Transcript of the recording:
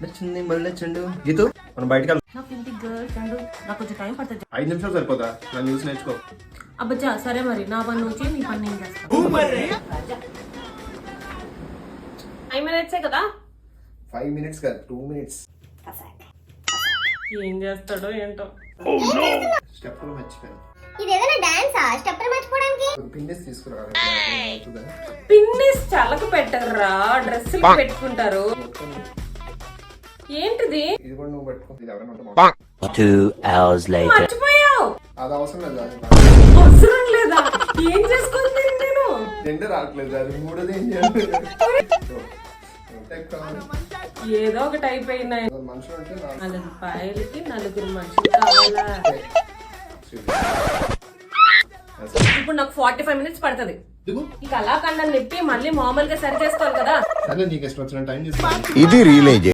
నచ్చింది మళ్ళీ నచ్చండు గీతు మనం బయటకు వెళ్దాం. నాకు ఇంటి గర్ల్ ఫ్రెండ్ నాకు కొంచెం టైం పడుతుంది. 5 నిమిషాలు సరిపోతా నా న్యూస్ నేర్చుకో. అబ్బచ్చా సరే మరి నా పని నుంచి నీ పని నేను చేస్తాను. 5 minutes కదా. 5 minutes కాదు 2 minutes. ఏం చేస్తాడో ఏంటో. స్టెప్ కూడా మర్చిపోయాను. ఇదేదైనా డాన్సా స్టెప్ మర్చిపోవడానికి? పిన్నిస్ తీసుకురా. పిన్నిస్ చలకు పెట్టర్రా, డ్రెస్సులు పెట్టుకుంటారు. ఏంటిది? ఇది కూడా నువ్వు పట్టుకో. ఇది ఎవరైనా ఉంటే 2 hours later. మర్చిపోయావు. అది అవసరం లేదు. అవసరం లేదా? ఏం చేసుకుంది నేను? రెండు రావట్లేదు. అది మూడోది ఏం చేయాలి? ఏదో ఒకటి అయిపోయినాయి. మనుషులు అంటే 4 రూపాయలకి 4 మనుషులు కావాలా? ఇప్పుడు నాకు 45 minutes పడుతుంది. ఈ కళాఖండం నిప్పి మళ్ళీ మామూలుగా సరి చేసుకోవాలి కదా. నీకు ఇష్టం వచ్చిన టైం ఇది రియలైజ్